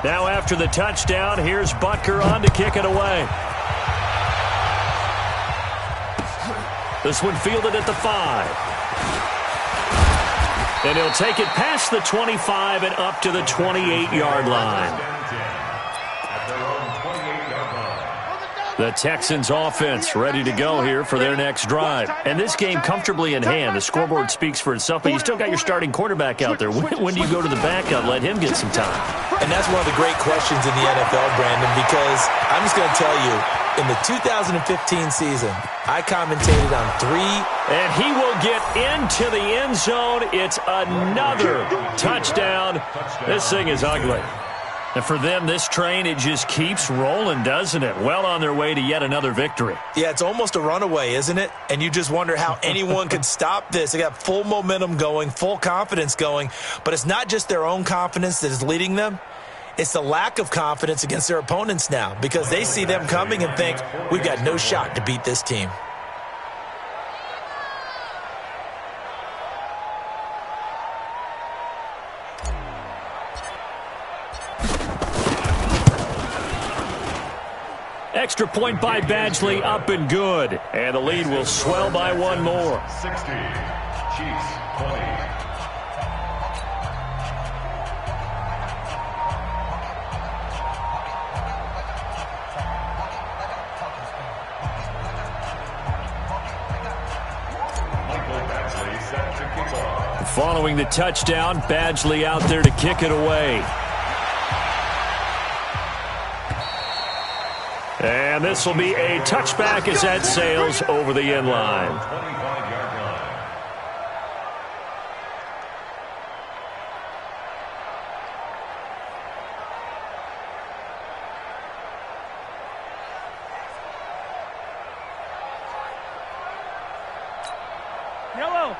B: Now after the touchdown, here's Butker on to kick it away. This one fielded at the 5. And he'll take it past the 25 and up to the 28-yard line. The Texans offense ready to go here for their next drive. And this game comfortably in hand. The scoreboard speaks for itself, but you still got your starting quarterback out there. When do you go to the backup? Let him get some time.
D: And that's one of the great questions in the NFL, Brandon, because I'm just going to tell you, in the 2015 season, I commentated on 3.
B: And he will get into the end zone. It's another touchdown. This thing is ugly. And for them, this train, it just keeps rolling, doesn't it? Well on their way to yet another victory.
D: Yeah, it's almost a runaway, isn't it? And you just wonder how anyone could stop this. They got full momentum going, full confidence going. But it's not just their own confidence that is leading them. It's the lack of confidence against their opponents now because they see them coming and think, we've got no shot to beat this team.
B: Extra point by Badgley, up and good. And the lead will swell by one more.
C: 60, Chiefs 20.
B: Following the touchdown, Badgley out there to kick it away. And this will be a touchback as that sails over the end line.
C: 25-yard line.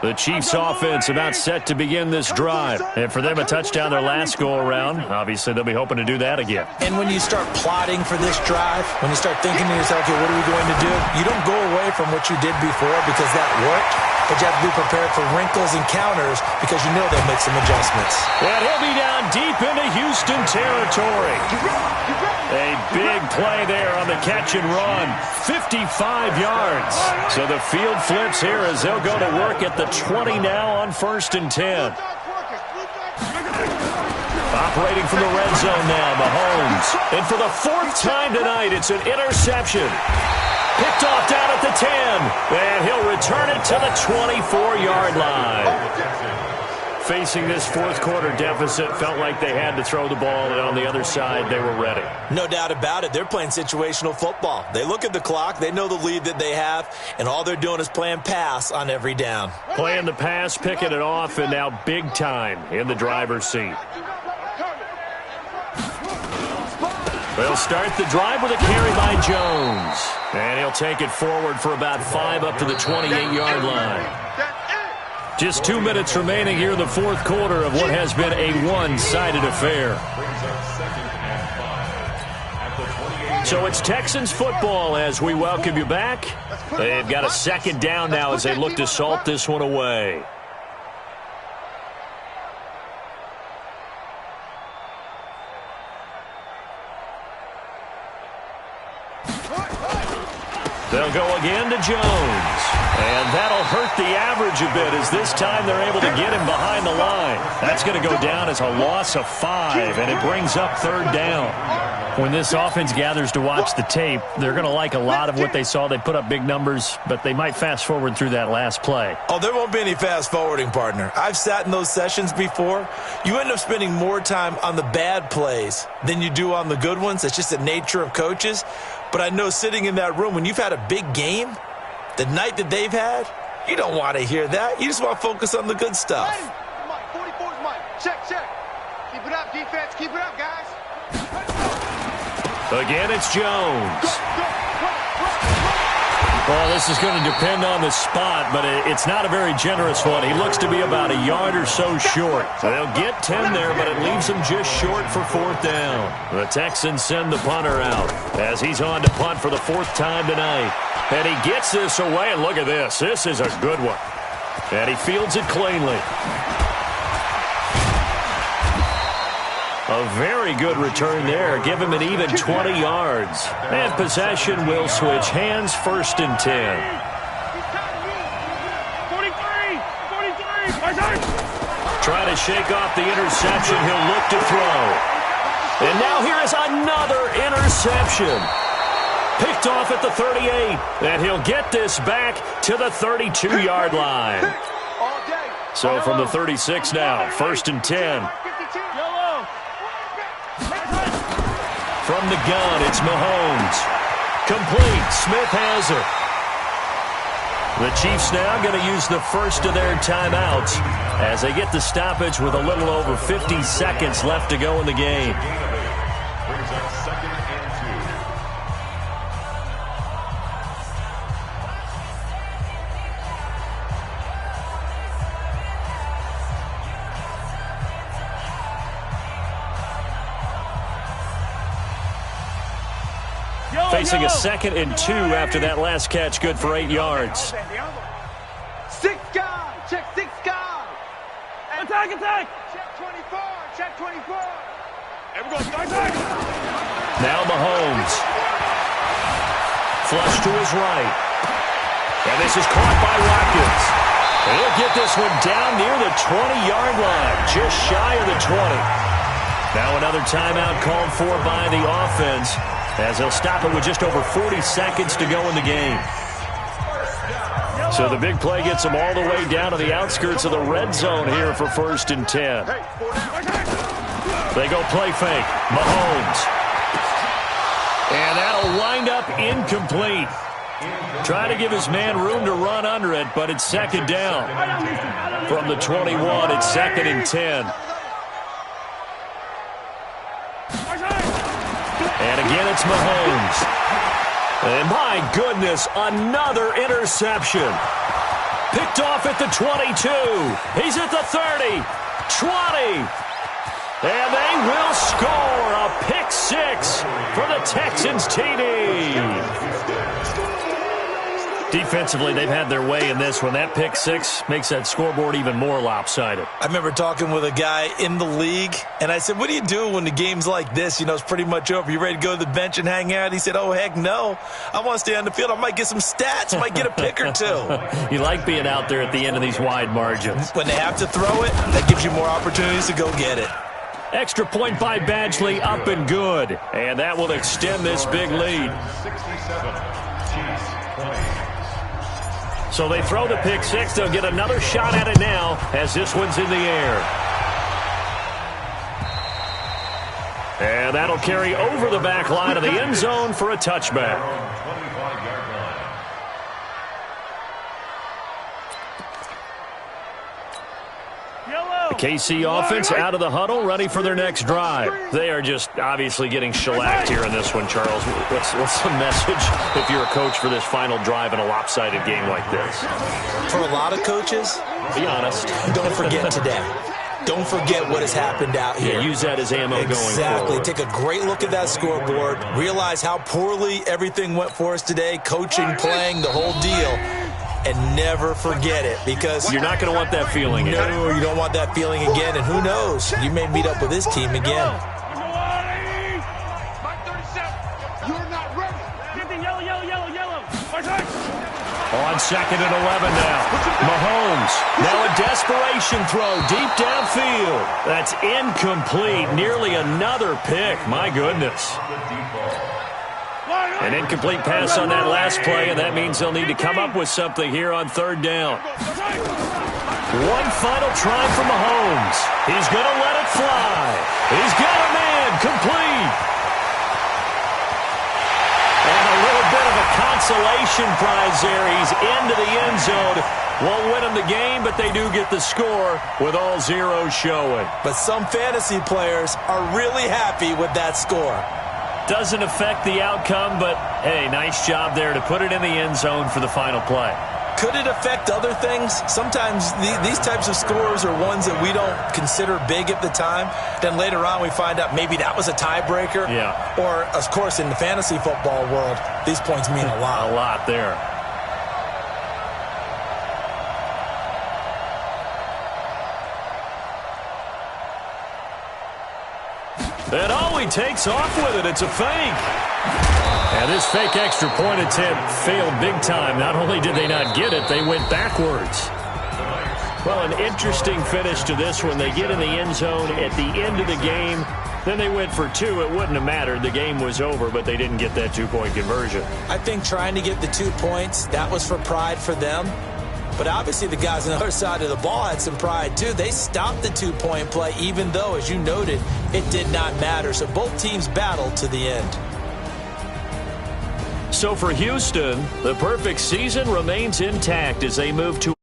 B: The Chiefs offense about set to begin this drive. And for them, a touchdown their last go-around. Obviously, they'll be hoping to do that again.
D: And when you start plotting for this drive, when you start thinking to yourself, okay, what are we going to do? You don't go away from what you did before because that worked, but you have to be prepared for wrinkles and counters because you know they'll make some adjustments.
B: And he'll be down deep into Houston territory. A big play there on the catch and run. 55 yards. So the field flips here as they'll go to work at the 20 now on 1st and 10. Operating from the red zone now, Mahomes. And for the 4th time tonight, it's an interception. Picked off down at the 10. And he'll return it to the 24-yard line. Facing this 4th quarter deficit, felt like they had to throw the ball, and on the other side, they were ready.
D: No doubt about it. They're playing situational football. They look at the clock, they know the lead that they have, and all they're doing is playing pass on every down.
B: Playing the pass, picking it off, and now big time in the driver's seat. They'll start the drive with a carry by Jones. And he'll take it forward for about 5 up to the 28-yard line. Just 2 minutes remaining here in the 4th quarter of what has been a one-sided affair. So it's Texans football as we welcome you back. They've got a 2nd down now as they look to salt this one away. They'll go again to Jones. And that'll hurt the average a bit as this time they're able to get him behind the line. That's going to go down as a loss of 5, and it brings up 3rd down. When this offense gathers to watch the tape, they're going to like a lot of what they saw. They put up big numbers, but they might fast forward through that last play.
D: Oh, there won't be any fast forwarding, partner. I've sat in those sessions before. You end up spending more time on the bad plays than you do on the good ones. It's just the nature of coaches. But I know sitting in that room, when you've had a big game, the night that they've had, you don't want to hear that. You just want to focus on the good stuff.
F: Mike, 44's Mike. Check. Keep it up, defense. Keep it up, guys.
B: Again, it's Jones. Well, this is going to depend on the spot, but it's not a very generous one. He looks to be about a yard or so short. They'll get 10 there, but it leaves them just short for 4th down. The Texans send the punter out as he's on to punt for the 4th time tonight. And he gets this away, and look at this. This is a good one. And he fields it cleanly. A very good return there. Give him an even 20 yards. And possession will switch hands, 1st and 10.
E: 43!
B: to shake off the interception. He'll look to throw. And now here is another interception. Picked off at the 38. And he'll get this back to the 32-yard line. So from the 36 now, 1st and 10. From the gun, it's Mahomes. Complete. Smith has it. The Chiefs now going to use the first of their timeouts as they get the stoppage with a little over 50 seconds left to go in the game.
C: Brings up 2nd and
B: 2. Facing a 2nd and 2 after that last catch, good for 8 yards.
F: 6 guard, check 6 guard.
E: Attack, attack.
F: Check 24, check 24.
E: Everyone, attack.
B: Now Mahomes. Flush to his right. And this is caught by Watkins. And he'll get this one down near the 20-yard line, just shy of the 20. Now another timeout called for by the offense, as they'll stop it with just over 40 seconds to go in the game. So the big play gets them all the way down to the outskirts of the red zone here for 1st and 10. They go play fake. Mahomes. And that'll wind up incomplete. Trying to give his man room to run under it, but it's 2nd down. From the 21, it's 2nd and 10. And again, it's Mahomes. And my goodness, another interception. Picked off at the 22. He's at the 30, 20. And they will score a pick 6 for the Texans TD. Defensively, they've had their way in this one. That pick 6 makes that scoreboard even more lopsided.
D: I remember talking with a guy in the league, and I said, what do you do when the game's like this? You know, it's pretty much over. You ready to go to the bench and hang out? He said, oh, heck no. I want to stay on the field. I might get some stats. I might get a pick or 2.
B: You like being out there at the end of these wide margins.
D: When they have to throw it, that gives you more opportunities to go get it.
B: Extra point by Badgley, up and good. And that will extend this big lead.
C: 67, Chiefs 20.
B: So they throw the pick 6. They'll get another shot at it now as this one's in the air. And that'll carry over the back line of the end zone for a touchback.
C: 25-yard line.
B: The KC offense out of the huddle, ready for their next drive. They are just obviously getting shellacked here in this one, Charles. What's the message if you're a coach for this final drive in a lopsided game like this?
D: For a lot of coaches,
B: be honest.
D: Don't forget today. Don't forget what has happened out here.
B: Yeah, use that as ammo going forward.
D: Exactly. Take a great look at that scoreboard. Realize how poorly everything went for us today. Coaching, playing, the whole deal. And never forget it, because
B: you're not going to want that feeling again.
D: No, you don't want that feeling again. And who knows? You may meet up with this team again.
F: You're not ready.
E: Yellow.
B: On 2nd and 11 now. Mahomes. Now a desperation throw deep downfield. That's incomplete. Nearly another pick. My goodness. An incomplete pass on that last play, and that means they'll need to come up with something here on 3rd down. One final try for Mahomes. He's going to let it fly. He's got a man complete. And a little bit of a consolation prize there. He's into the end zone. Won't win them the game, but they do get the score with all zeros showing.
D: But some fantasy players are really happy with that score.
B: Doesn't affect the outcome, but, hey, nice job there to put it in the end zone for the final play.
D: Could it affect other things? Sometimes these types of scores are ones that we don't consider big at the time. Then later on we find out maybe that was a tiebreaker.
B: Yeah.
D: Or, of course, in the fantasy football world, these points mean a lot.
B: A lot there. And he takes off with it. It's a fake. And this fake extra point attempt failed big time. Not only did they not get it, they went backwards. Well, an interesting finish to this one. They get in the end zone at the end of the game. Then they went for two. It wouldn't have mattered. The game was over, but they didn't get that two-point conversion.
D: I think trying to get the 2 points, that was for pride for them. But obviously the guys on the other side of the ball had some pride too. They stopped the two-point play, even though, as you noted, it did not matter. So both teams battled to the end.
B: So for Houston, the perfect season remains intact as they move to